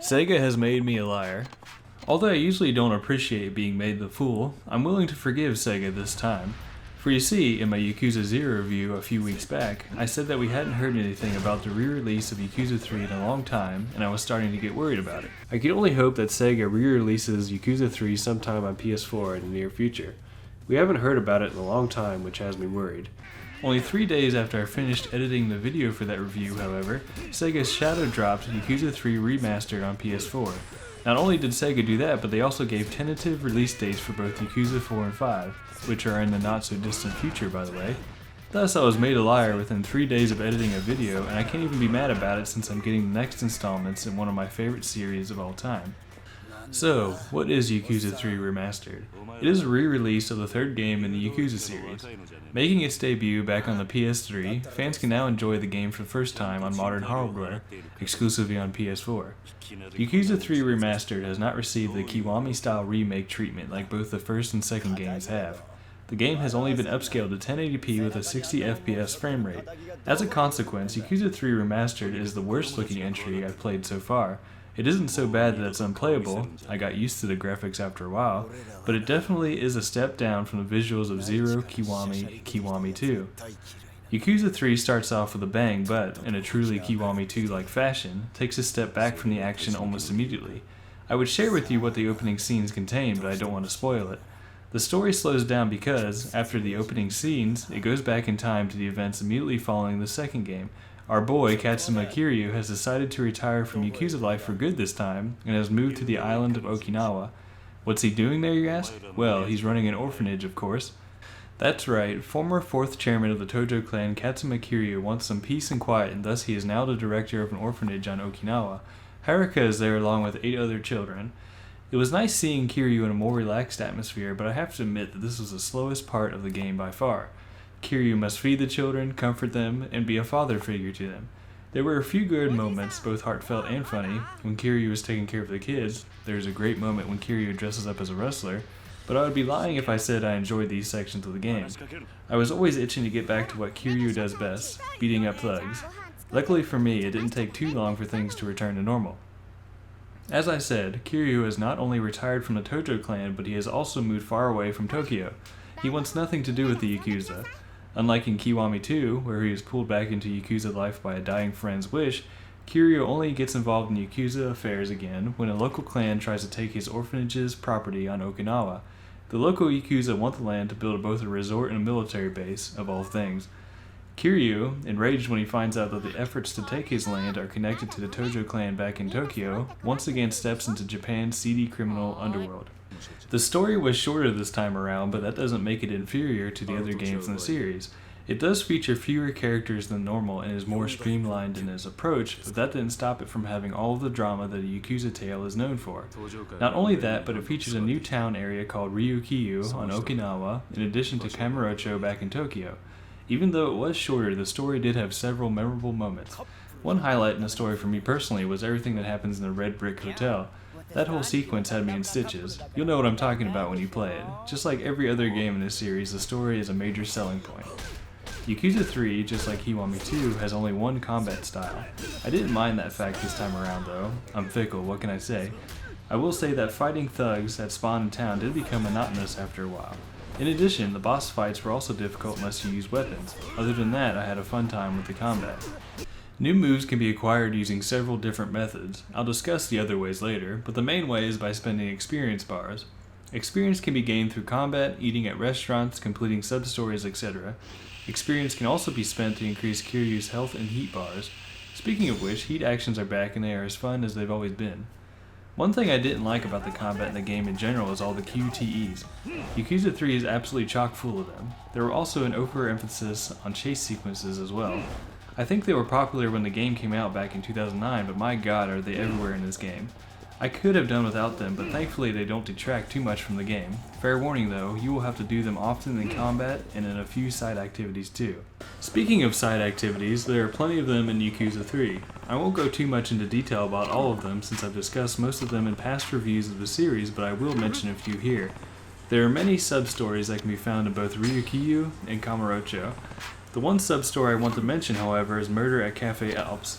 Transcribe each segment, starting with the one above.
Sega has made me a liar. Although I usually don't appreciate being made the fool, I'm willing to forgive Sega this time. For you see, in my Yakuza 0 review a few weeks back, I said that we hadn't heard anything about the re-release of Yakuza 3 in a long time, and I was starting to get worried about it. I could only hope that Sega re-releases Yakuza 3 sometime on PS4 in the near future. We haven't heard about it in a long time, which has me worried. Only 3 days after I finished editing the video for that review, however, Sega shadow dropped Yakuza 3 Remastered on PS4. Not only did Sega do that, but they also gave tentative release dates for both Yakuza 4 and 5, which are in the not-so-distant future, by the way. Thus, I was made a liar within 3 days of editing a video, and I can't even be mad about it since I'm getting the next installments in one of my favorite series of all time. So, what is Yakuza 3 Remastered? It is a re-release of the third game in the Yakuza series. Making its debut back on the PS3, fans can now enjoy the game for the first time on modern hardware, exclusively on PS4. Yakuza 3 Remastered has not received the Kiwami-style remake treatment like both the first and second games have. The game has only been upscaled to 1080p with a 60 FPS frame rate. As a consequence, Yakuza 3 Remastered is the worst looking entry I've played so far. It isn't so bad that it's unplayable, I got used to the graphics after a while, but it definitely is a step down from the visuals of 0, Kiwami, and Kiwami 2. Yakuza 3 starts off with a bang, but, in a truly Kiwami 2-like fashion, takes a step back from the action almost immediately. I would share with you what the opening scenes contain, but I don't want to spoil it. The story slows down because, after the opening scenes, it goes back in time to the events immediately following the second game. Our boy, Katsuma Kiryu, has decided to retire from Yakuza life for good this time, and has moved to the island of Okinawa. What's he doing there, you ask? Well, he's running an orphanage, of course. That's right, former 4th chairman of the Tojo clan, Katsuma Kiryu, wants some peace and quiet, and thus he is now the director of an orphanage on Okinawa. Haruka is there along with 8 other children. It was nice seeing Kiryu in a more relaxed atmosphere, but I have to admit that this was the slowest part of the game by far. Kiryu must feed the children, comfort them, and be a father figure to them. There were a few good moments, both heartfelt and funny, when Kiryu was taking care of the kids. There's a great moment when Kiryu dresses up as a wrestler, but I would be lying if I said I enjoyed these sections of the game. I was always itching to get back to what Kiryu does best, beating up thugs. Luckily for me, it didn't take too long for things to return to normal. As I said, Kiryu has not only retired from the Tojo clan, but he has also moved far away from Tokyo. He wants nothing to do with the Yakuza. Unlike in Kiwami 2, where he is pulled back into Yakuza life by a dying friend's wish, Kiryu only gets involved in Yakuza affairs again when a local clan tries to take his orphanage's property on Okinawa. The local Yakuza want the land to build both a resort and a military base, of all things. Kiryu, enraged when he finds out that the efforts to take his land are connected to the Tojo clan back in Tokyo, once again steps into Japan's seedy criminal underworld. The story was shorter this time around, but that doesn't make it inferior to the other games in the series. It does feature fewer characters than normal and is more streamlined in its approach, but that didn't stop it from having all of the drama that a Yakuza tale is known for. Not only that, but it features a new town area called Ryukyu on Okinawa, in addition to Kamurocho back in Tokyo. Even though it was shorter, the story did have several memorable moments. One highlight in the story for me personally was everything that happens in the Red Brick Hotel. That whole sequence had me in stitches. You'll know what I'm talking about when you play it. Just like every other game in this series, the story is a major selling point. Yakuza 3, just like Kiwami 2, has only one combat style. I didn't mind that fact this time around though. I'm fickle, what can I say? I will say that fighting thugs that spawn in town did become monotonous after a while. In addition, the boss fights were also difficult unless you used weapons. Other than that, I had a fun time with the combat. New moves can be acquired using several different methods. I'll discuss the other ways later, but the main way is by spending experience bars. Experience can be gained through combat, eating at restaurants, completing sub-stories, etc. Experience can also be spent to increase Kiryu's health and heat bars. Speaking of which, heat actions are back and they are as fun as they've always been. One thing I didn't like about the combat in the game in general is all the QTEs. Yakuza 3 is absolutely chock full of them. There were also an overemphasis on chase sequences as well. I think they were popular when the game came out back in 2009, but my god are they everywhere in this game. I could have done without them, but thankfully they don't detract too much from the game. Fair warning though, you will have to do them often in combat and in a few side activities too. Speaking of side activities, there are plenty of them in Yakuza 3. I won't go too much into detail about all of them since I've discussed most of them in past reviews of the series, but I will mention a few here. There are many sub-stories that can be found in both Ryukyu and Kamurocho. The The one sub-story I want to mention, however, is Murder at Cafe Alps.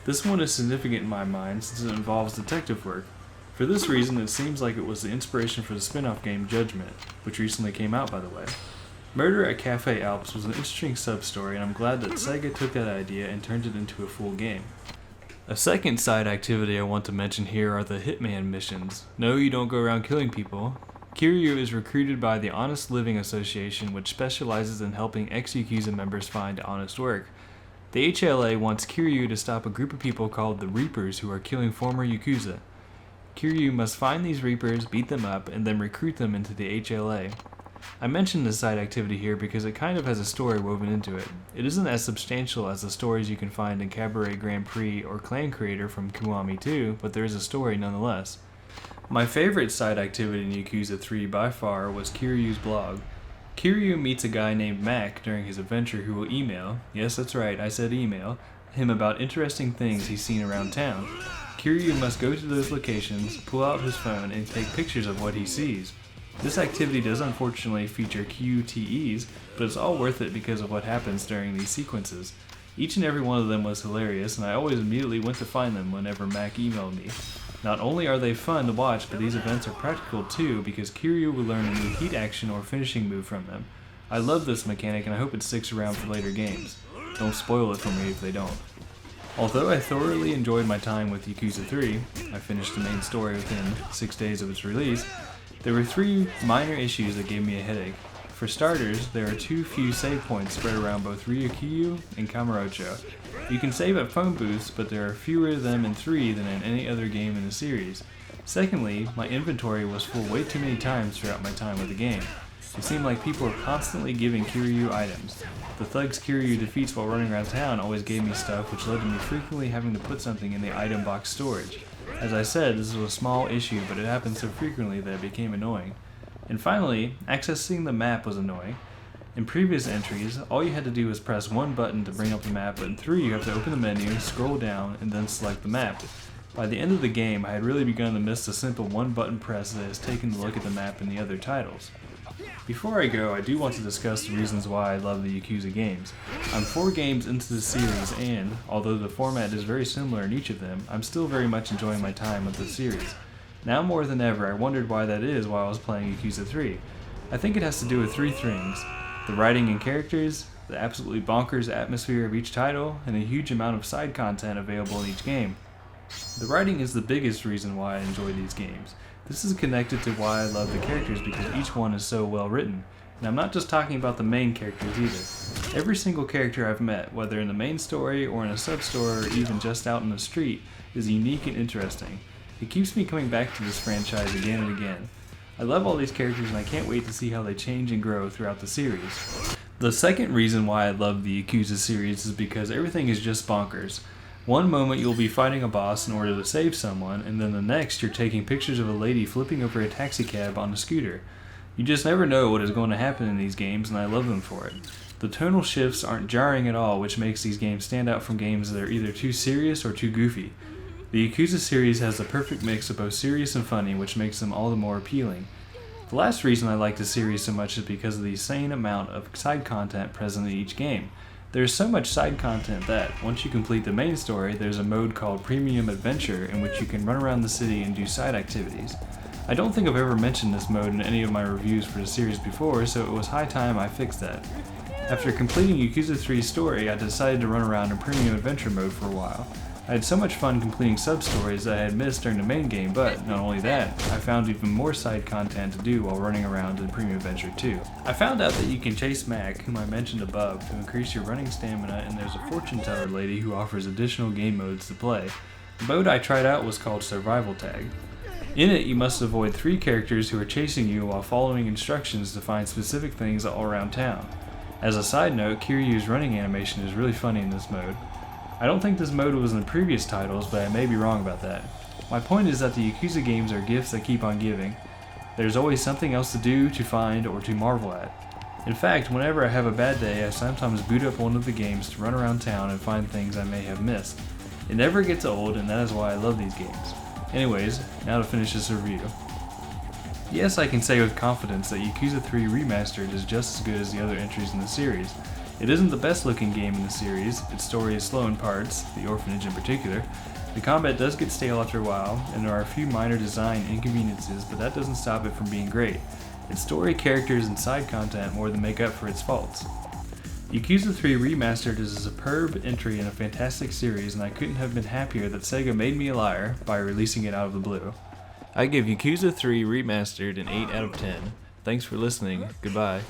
This one is significant in my mind since it involves detective work. For this reason, it seems like it was the inspiration for the spin-off game Judgment, which recently came out, by the way. Murder at Cafe Alps was an interesting sub-story, and I'm glad that Sega took that idea and turned it into a full game. A second side activity I want to mention here are the Hitman missions. No, you don't go around killing people. Kiryu is recruited by the Honest Living Association, which specializes in helping ex-Yakuza members find honest work. The HLA wants Kiryu to stop a group of people called the Reapers who are killing former Yakuza. Kiryu must find these Reapers, beat them up, and then recruit them into the HLA. I mention this side activity here because it kind of has a story woven into it. It isn't as substantial as the stories you can find in Cabaret Grand Prix or Clan Creator from Kiwami 2, but there is a story nonetheless. My favorite side activity in Yakuza 3 by far was Kiryu's blog. Kiryu meets a guy named Mac during his adventure who will email, yes that's right, I said email, him about interesting things he's seen around town. Kiryu must go to those locations, pull out his phone, and take pictures of what he sees. This activity does unfortunately feature QTEs, but it's all worth it because of what happens during these sequences. Each and every one of them was hilarious, and I always immediately went to find them whenever Mac emailed me. Not only are they fun to watch, but these events are practical too, because Kiryu will learn a new heat action or finishing move from them. I love this mechanic, and I hope it sticks around for later games. Don't spoil it for me if they don't. Although I thoroughly enjoyed my time with Yakuza 3, I finished the main story within 6 days of its release, there were 3 minor issues that gave me a headache. For starters, there are too few save points spread around both Ryukyu and Kamurocho. You can save at phone booths, but there are fewer of them in 3 than in any other game in the series. Secondly, my inventory was full way too many times throughout my time with the game. It seemed like people were constantly giving Kiryu items. The thugs Kiryu defeats while running around town always gave me stuff, which led to me frequently having to put something in the item box storage. As I said, this was a small issue, but it happened so frequently that it became annoying. And finally, accessing the map was annoying. In previous entries, all you had to do was press one button to bring up the map, but in 3 you have to open the menu, scroll down, and then select the map. By the end of the game, I had really begun to miss the simple one button press that has taken a look at the map in the other titles. Before I go, I do want to discuss the reasons why I love the Yakuza games. I'm 4 games into the series and, although the format is very similar in each of them, I'm still very much enjoying my time with the series. Now more than ever, I wondered why that is while I was playing Yakuza 3. I think it has to do with 3 things: the writing and characters, the absolutely bonkers atmosphere of each title, and the huge amount of side content available in each game. The writing is the biggest reason why I enjoy these games. This is connected to why I love the characters because each one is so well written. And I'm not just talking about the main characters either. Every single character I've met, whether in the main story or in a sub-story or even just out in the street, is unique and interesting. It keeps me coming back to this franchise again and again. I love all these characters and I can't wait to see how they change and grow throughout the series. The second reason why I love the Yakuza series is because everything is just bonkers. One moment you'll be fighting a boss in order to save someone, and then the next you're taking pictures of a lady flipping over a taxicab on a scooter. You just never know what is going to happen in these games, and I love them for it. The tonal shifts aren't jarring at all, which makes these games stand out from games that are either too serious or too goofy. The Yakuza series has the perfect mix of both serious and funny, which makes them all the more appealing. The last reason I like the series so much is because of the insane amount of side content present in each game. There's so much side content that, once you complete the main story, there's a mode called Premium Adventure in which you can run around the city and do side activities. I don't think I've ever mentioned this mode in any of my reviews for the series before, so it was high time I fixed that. After completing Yakuza 3's story, I decided to run around in Premium Adventure mode for a while. I had so much fun completing sub-stories that I had missed during the main game, but not only that, I found even more side content to do while running around in Premium Adventure 2. I found out that you can chase Mac, whom I mentioned above, to increase your running stamina, and there's a fortune teller lady who offers additional game modes to play. The mode I tried out was called Survival Tag. In it, you must avoid 3 characters who are chasing you while following instructions to find specific things all around town. As a side note, Kiryu's running animation is really funny in this mode. I don't think this mode was in the previous titles, but I may be wrong about that. My point is that the Yakuza games are gifts that keep on giving. There's always something else to do, to find, or to marvel at. In fact, whenever I have a bad day, I sometimes boot up one of the games to run around town and find things I may have missed. It never gets old, and that is why I love these games. Anyways, now to finish this review. Yes, I can say with confidence that Yakuza 3 Remastered is just as good as the other entries in the series. It isn't the best looking game in the series, its story is slow in parts, the orphanage in particular. The combat does get stale after a while, and there are a few minor design inconveniences, but that doesn't stop it from being great. Its story, characters, and side content more than make up for its faults. Yakuza 3 Remastered is a superb entry in a fantastic series, and I couldn't have been happier that Sega made me a liar by releasing it out of the blue. I give Yakuza 3 Remastered an 8 out of 10. Thanks for listening. Goodbye.